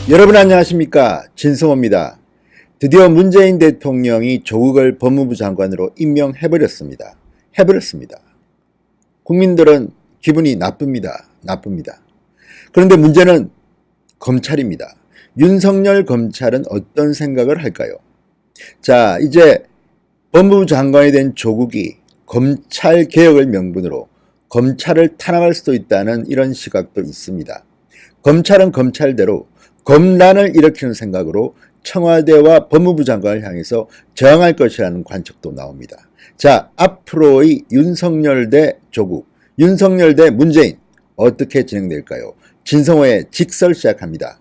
여러분 안녕하십니까, 진성호입니다. 드디어 문재인 대통령이 조국을 법무부 장관으로 임명해버렸습니다. 국민들은 기분이 나쁩니다. 그런데 문제는 검찰입니다. 윤석열 검찰은 어떤 생각을 할까요? 자, 이제 법무부 장관이 된 조국이 검찰 개혁을 명분으로 검찰을 탄압할 수도 있다는 이런 시각도 있습니다. 검찰은 검찰대로 검란을 일으키는 생각으로 청와대와 법무부 장관을 향해서 저항할 것이라는 관측도 나옵니다. 자, 앞으로의 윤석열 대 조국, 윤석열 대 문재인 어떻게 진행될까요? 진성호의 직설 시작합니다.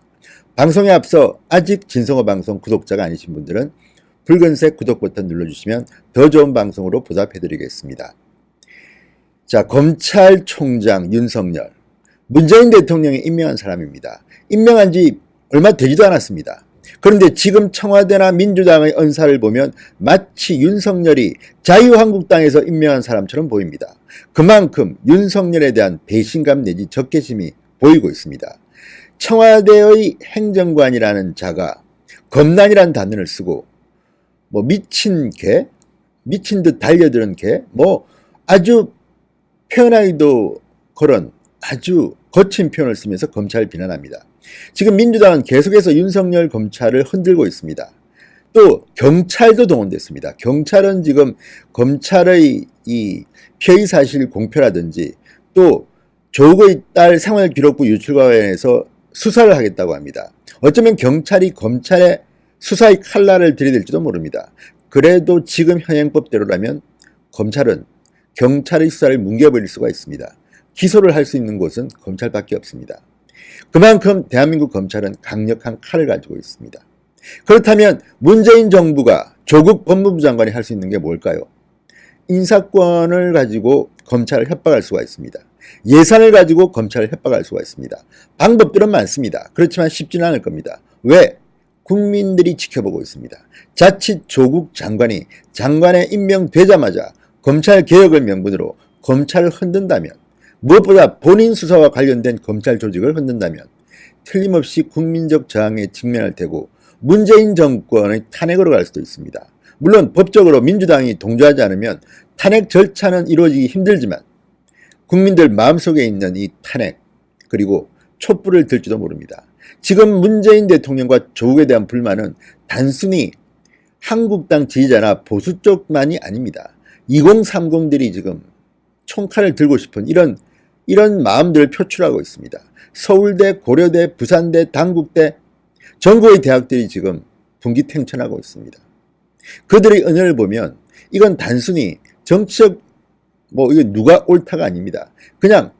방송에 앞서 아직 진성호 방송 구독자가 아니신 분들은 붉은색 구독 버튼 눌러주시면 더 좋은 방송으로 보답해드리겠습니다. 자, 검찰총장 윤석열, 문재인 대통령이 임명한 사람입니다. 임명한 지 얼마 되지도 않았습니다. 그런데 지금 청와대나 민주당의 언사를 보면 마치 윤석열이 자유한국당에서 임명한 사람처럼 보입니다. 그만큼 윤석열에 대한 배신감 내지 적개심이 보이고 있습니다. 청와대의 행정관이라는 자가 검란이라는 단어를 쓰고 미친 개, 미친 듯 달려드는 개, 아주 표현하기도 그런 아주 거친 표현을 쓰면서 검찰을 비난합니다. 지금 민주당은 계속해서 윤석열 검찰을 흔들고 있습니다. 또 경찰도 동원됐습니다. 경찰은 지금 검찰의 이 피의 사실 공표라든지 또 조국의 딸 생활기록부 유출과 관련해서 수사를 하겠다고 합니다. 어쩌면 경찰이 검찰의 수사의 칼날을 들이댈지도 모릅니다. 그래도 지금 현행법대로라면 검찰은 경찰의 수사를 뭉개버릴 수가 있습니다. 기소를 할 수 있는 곳은 검찰밖에 없습니다. 그만큼 대한민국 검찰은 강력한 칼을 가지고 있습니다. 그렇다면 문재인 정부가 조국 법무부 장관이 할 수 있는 게 뭘까요? 인사권을 가지고 검찰을 협박할 수가 있습니다. 예산을 가지고 검찰을 협박할 수가 있습니다. 방법들은 많습니다. 그렇지만 쉽지는 않을 겁니다. 왜? 국민들이 지켜보고 있습니다. 자칫 조국 장관이 장관에 임명되자마자 검찰 개혁을 명분으로 검찰을 흔든다면, 무엇보다 본인 수사와 관련된 검찰 조직을 흔든다면 틀림없이 국민적 저항에 직면할 테고 문재인 정권의 탄핵으로 갈 수도 있습니다. 물론 법적으로 민주당이 동조하지 않으면 탄핵 절차는 이루어지기 힘들지만 국민들 마음속에 있는 이 탄핵 그리고 촛불을 들지도 모릅니다. 지금 문재인 대통령과 조국에 대한 불만은 단순히 한국당 지지자나 보수 쪽만이 아닙니다. 2030들이 지금 총칼을 들고 싶은 이런 마음들을 표출하고 있습니다. 서울대, 고려대, 부산대, 단국대, 전국의 대학들이 지금 분기탱천하고 있습니다. 그들의 은혜를 보면 이건 단순히 정치적 이게 누가 옳다가 아닙니다. 그냥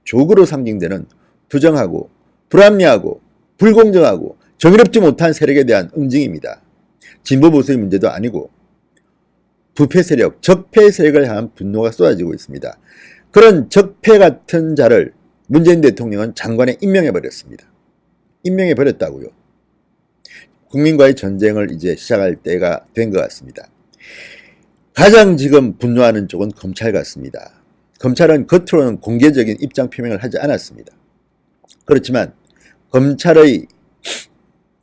조국으로 상징되는 부정하고 불합리하고 불공정하고 정의롭지 못한 세력에 대한 응징입니다. 진보 보수의 문제도 아니고 부패 세력, 적폐 세력을 향한 분노가 쏟아지고 있습니다. 그런 적폐 같은 자를 문재인 대통령은 장관에 임명해버렸습니다. 임명해버렸다고요. 국민과의 전쟁을 이제 시작할 때가 된 것 같습니다. 가장 지금 분노하는 쪽은 검찰 같습니다. 검찰은 겉으로는 공개적인 입장 표명을 하지 않았습니다. 그렇지만 검찰의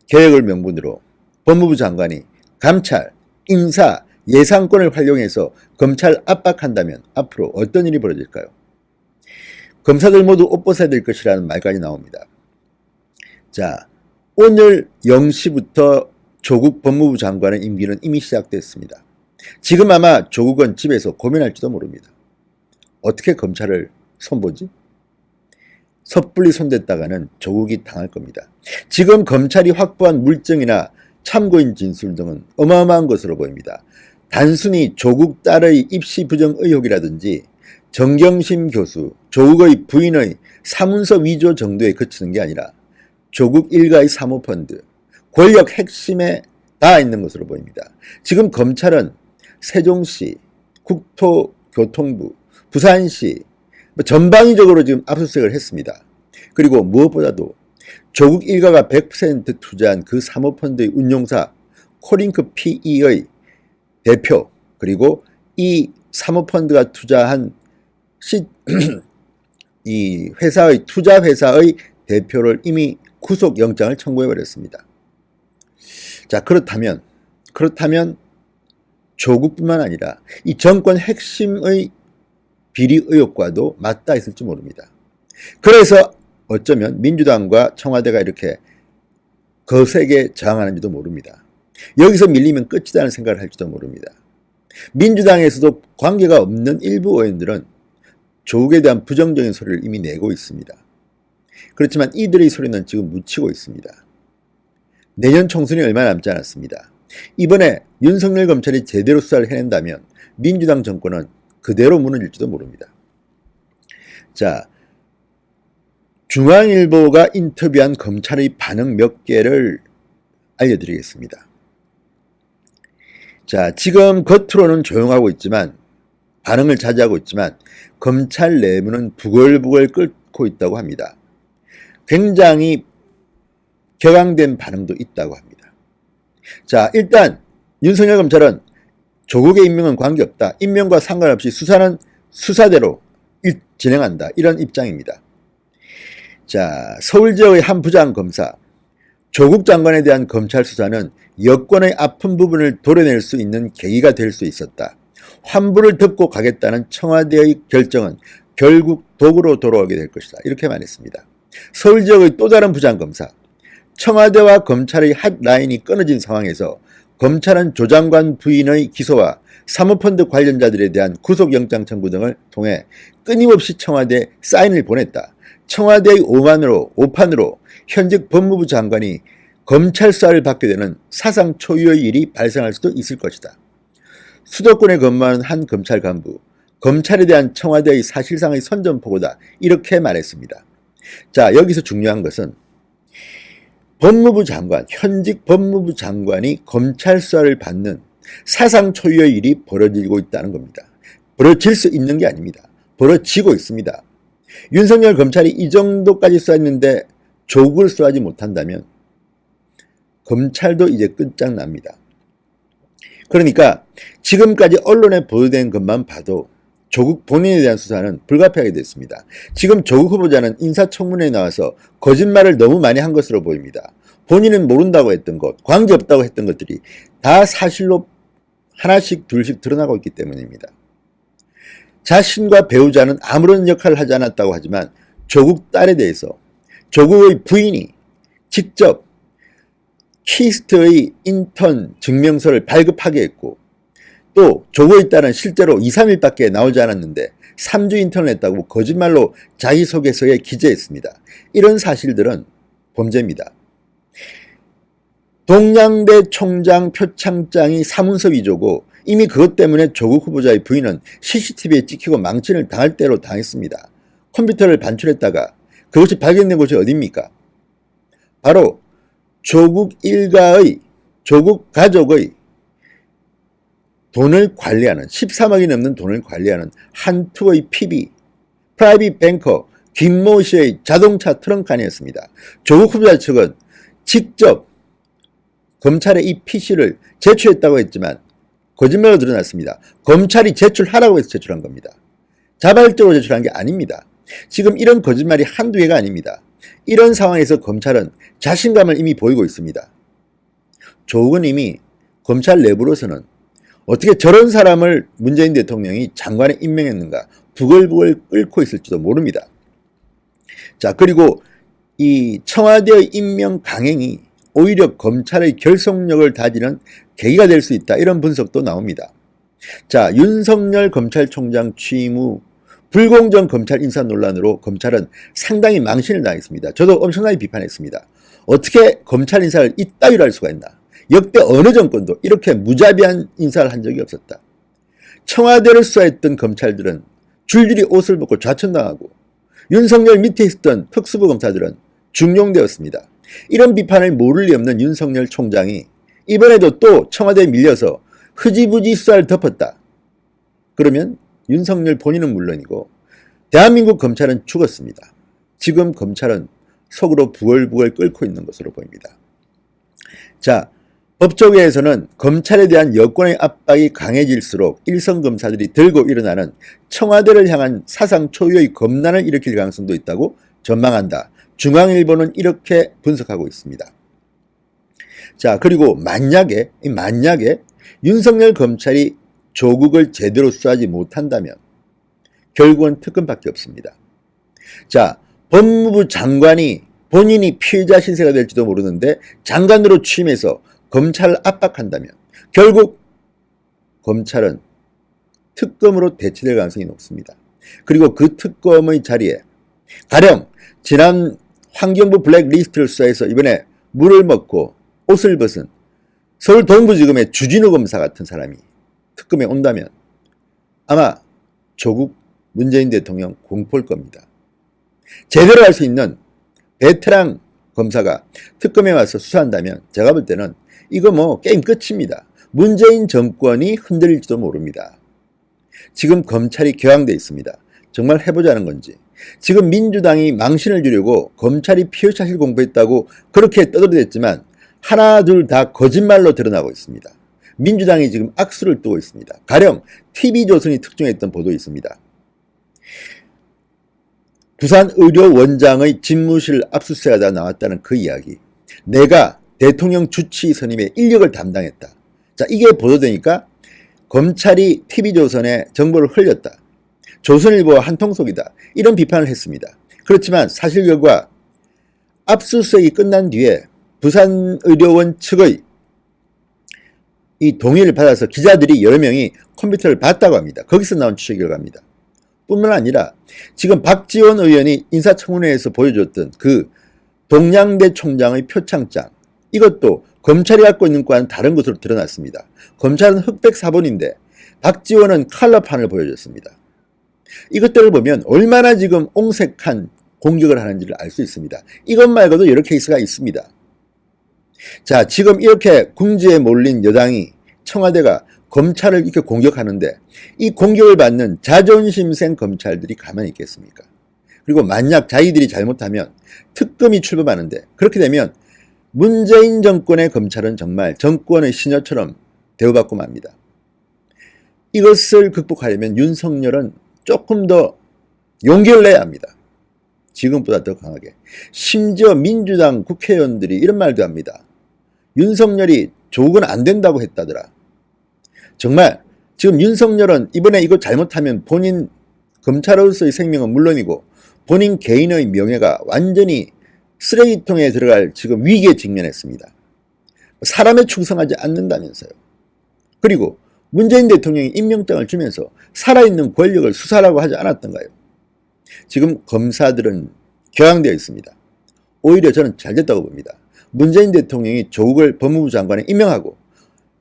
개혁을 명분으로 법무부 장관이 감찰, 인사, 예산권을 활용해서 검찰 압박한다면 앞으로 어떤 일이 벌어질까요? 검사들 모두 옷 벗어야 될 것이라는 말까지 나옵니다. 자, 오늘 0시부터 조국 법무부 장관의 임기는 이미 시작됐습니다. 지금 아마 조국은 집에서 고민할지도 모릅니다. 어떻게 검찰을 손보지? 섣불리 손댔다가는 조국이 당할 겁니다. 지금 검찰이 확보한 물증이나 참고인 진술 등은 어마어마한 것으로 보입니다. 단순히 조국 딸의 입시 부정 의혹이라든지 정경심 교수, 조국의 부인의 사문서 위조 정도에 그치는 게 아니라 조국 일가의 사모펀드, 권력 핵심에 닿아 있는 것으로 보입니다. 지금 검찰은 세종시, 국토교통부, 부산시 전방위적으로 지금 압수수색을 했습니다. 그리고 무엇보다도 조국 일가가 100% 투자한 그 사모펀드의 운용사 코링크 PE의 대표 그리고 이 사모펀드가 투자한 이 회사의 투자 회사의 대표를 이미 구속영장을 청구해버렸습니다. 자, 그렇다면 조국뿐만 아니라 이 정권 핵심의 비리 의혹과도 맞닿아 있을지 모릅니다. 그래서 어쩌면 민주당과 청와대가 이렇게 거세게 저항하는지도 모릅니다. 여기서 밀리면 끝이라는 생각을 할지도 모릅니다. 민주당에서도 관계가 없는 일부 의원들은 조국에 대한 부정적인 소리를 이미 내고 있습니다. 그렇지만 이들의 소리는 지금 묻히고 있습니다. 내년 총선이 얼마 남지 않았습니다. 이번에 윤석열 검찰이 제대로 수사를 해낸다면 민주당 정권은 그대로 무너질지도 모릅니다. 자, 중앙일보가 인터뷰한 검찰의 반응 몇 개를 알려드리겠습니다. 자, 지금 겉으로는 조용하고 있지만, 반응을 자제하고 있지만 검찰 내부는 부글부글 끓고 있다고 합니다. 굉장히 격앙된 반응도 있다고 합니다. 자, 일단 윤석열 검찰은 조국의 임명은 관계없다. 임명과 상관없이 수사는 수사대로 진행한다. 이런 입장입니다. 자, 서울 지역의 한 부장검사, 조국 장관에 대한 검찰 수사는 여권의 아픈 부분을 도려낼 수 있는 계기가 될 수 있었다. 환부를 덮고 가겠다는 청와대의 결정은 결국 독으로 돌아오게 될 것이다. 이렇게 말했습니다. 서울 지역의 또 다른 부장검사, 청와대와 검찰의 핫라인이 끊어진 상황에서 검찰은 조 장관 부인의 기소와 사모펀드 관련자들에 대한 구속영장 청구 등을 통해 끊임없이 청와대에 사인을 보냈다. 청와대의 오판으로 현직 법무부 장관이 검찰 수사를 받게 되는 사상 초유의 일이 발생할 수도 있을 것이다. 수도권에 근무하는 한 검찰 간부, 검찰에 대한 청와대의 사실상의 선전포고다. 이렇게 말했습니다. 자, 여기서 중요한 것은 법무부 장관, 현직 법무부 장관이 검찰 수사를 받는 사상 초유의 일이 벌어지고 있다는 겁니다. 벌어질 수 있는 게 아닙니다. 벌어지고 있습니다. 윤석열 검찰이 이 정도까지 수사했는데 조국을 수사하지 못한다면 검찰도 이제 끝장납니다. 그러니까 지금까지 언론에 보도된 것만 봐도 조국 본인에 대한 수사는 불가피하게 됐습니다. 지금 조국 후보자는 인사청문회에 나와서 거짓말을 너무 많이 한 것으로 보입니다. 본인은 모른다고 했던 것, 관계없다고 했던 것들이 다 사실로 하나씩 둘씩 드러나고 있기 때문입니다. 자신과 배우자는 아무런 역할을 하지 않았다고 하지만 조국 딸에 대해서 조국의 부인이 직접 키스트의 인턴 증명서를 발급하게 했고, 또 조국의 딸은 실제로 2, 3일밖에 나오지 않았는데 3주 인턴을 했다고 거짓말로 자기소개서에 기재했습니다. 이런 사실들은 범죄입니다. 동양대 총장 표창장이 사문서 위조고 이미 그것 때문에 조국 후보자의 부인은 CCTV에 찍히고 망신을 당할 대로 당했습니다. 컴퓨터를 반출했다가 그것이 발견된 곳이 어디입니까? 바로 조국 일가의, 조국 가족의 돈을 관리하는, 13억이 넘는 돈을 관리하는 한투의 PB, 프라이빗 뱅커 김모 씨의 자동차 트렁크 안이었습니다. 조국 후보자 측은 직접 검찰에 이 PC를 제출했다고 했지만 거짓말로 드러났습니다. 검찰이 제출하라고 해서 제출한 겁니다. 자발적으로 제출한 게 아닙니다. 지금 이런 거짓말이 한두 개가 아닙니다. 이런 상황에서 검찰은 자신감을 이미 보이고 있습니다. 조국은 이미 검찰 내부로서는 어떻게 저런 사람을 문재인 대통령이 장관에 임명했는가 부글부글 끓고 있을지도 모릅니다. 자, 그리고 이 청와대의 임명 강행이 오히려 검찰의 결속력을 다지는 계기가 될 수 있다. 이런 분석도 나옵니다. 자, 윤석열 검찰총장 취임 후 불공정 검찰 인사 논란으로 검찰은 상당히 망신을 당했습니다. 저도 엄청나게 비판했습니다. 어떻게 검찰 인사를 이따위로 할 수가 있나. 역대 어느 정권도 이렇게 무자비한 인사를 한 적이 없었다. 청와대를 수사했던 검찰들은 줄줄이 옷을 벗고 좌천당하고 윤석열 밑에 있었던 특수부 검사들은 중용되었습니다. 이런 비판을 모를 리 없는 윤석열 총장이 이번에도 또 청와대에 밀려서 흐지부지 수사를 덮었다. 그러면 윤석열 본인은 물론이고 대한민국 검찰은 죽었습니다. 지금 검찰은 속으로 부글부글 끓고 있는 것으로 보입니다. 자, 법조계에서는 검찰에 대한 여권의 압박이 강해질수록 일선 검사들이 들고 일어나는 청와대를 향한 사상 초유의 검난을 일으킬 가능성도 있다고 전망한다. 중앙일보는 이렇게 분석하고 있습니다. 자, 그리고 만약에 윤석열 검찰이 조국을 제대로 수사하지 못한다면 결국은 특검밖에 없습니다. 자, 법무부 장관이 본인이 피해자 신세가 될지도 모르는데 장관으로 취임해서 검찰을 압박한다면 결국 검찰은 특검으로 대체될 가능성이 높습니다. 그리고 그 특검의 자리에 가령 지난 환경부 블랙리스트를 수사해서 이번에 물을 먹고 옷을 벗은 서울 동부지검의 주진우 검사 같은 사람이 특검에 온다면 아마 조국 문재인 대통령 공포일 겁니다. 제대로 할 수 있는 베테랑 검사가 특검에 와서 수사한다면 제가 볼 때는 이거 뭐 게임 끝입니다. 문재인 정권이 흔들릴지도 모릅니다. 지금 검찰이 격앙돼 있습니다. 정말 해보자는 건지. 지금 민주당이 망신을 주려고 검찰이 피해사실 공표했다고 그렇게 떠들어댔지만 하나 둘 다 거짓말로 드러나고 있습니다. 민주당이 지금 악수를 뜨고 있습니다. 가령 TV조선이 특종했던 보도 있습니다. 부산의료원장의 집무실 압수수색하다 나왔다는 그 이야기. 내가 대통령 주치 선임의 인력을 담당했다. 자, 이게 보도되니까 검찰이 TV조선에 정보를 흘렸다. 조선일보와 한통속이다. 이런 비판을 했습니다. 그렇지만 사실 결과 압수수색이 끝난 뒤에 부산의료원 측의 이 동의를 받아서 기자들이 여러 명이 컴퓨터를 봤다고 합니다. 거기서 나온 취재 결과입니다. 뿐만 아니라 지금 박지원 의원이 인사청문회에서 보여줬던 그 동양대 총장의 표창장, 이것도 검찰이 갖고 있는 것과는 다른 것으로 드러났습니다. 검찰은 흑백 사본인데 박지원은 컬러판을 보여줬습니다. 이것들을 보면 얼마나 지금 옹색한 공격을 하는지를 알 수 있습니다. 이것 말고도 여러 케이스가 있습니다. 자, 지금 이렇게 궁지에 몰린 여당이 청와대가 검찰을 이렇게 공격하는데 이 공격을 받는 자존심생 검찰들이 가만히 있겠습니까? 그리고 만약 자기들이 잘못하면 특검이 출범하는데 그렇게 되면 문재인 정권의 검찰은 정말 정권의 시녀처럼 대우받고 맙니다. 이것을 극복하려면 윤석열은 조금 더 용기를 내야 합니다. 지금보다 더 강하게. 심지어 민주당 국회의원들이 이런 말도 합니다. 윤석열이 조국은 안 된다고 했다더라. 정말 지금 윤석열은 이번에 이거 잘못하면 본인 검찰로서의 생명은 물론이고 본인 개인의 명예가 완전히 쓰레기통에 들어갈 지금 위기에 직면했습니다. 사람에 충성하지 않는다면서요. 그리고 문재인 대통령이 임명장을 주면서 살아있는 권력을 수사라고 하지 않았던가요? 지금 검사들은 격앙되어 있습니다. 오히려 저는 잘됐다고 봅니다. 문재인 대통령이 조국을 법무부 장관에 임명하고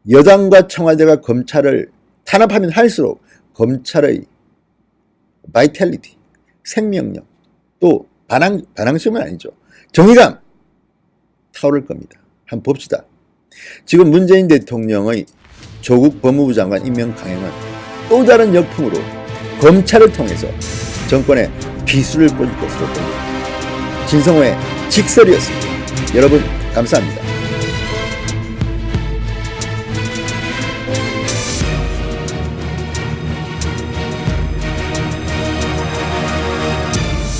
여당과 청와대가 검찰을 탄압하면 할수록 검찰의 바이탈리티, 생명력, 또 반항심은 아니죠. 정의감 타오를 겁니다. 한번 봅시다. 지금 문재인 대통령의 조국 법무부 장관 임명 강행은 또 다른 역풍으로 검찰을 통해서 정권의 비수를 꽂을 것으로 봅니다. 진성호의 직설이었습니다. 여러분 감사합니다.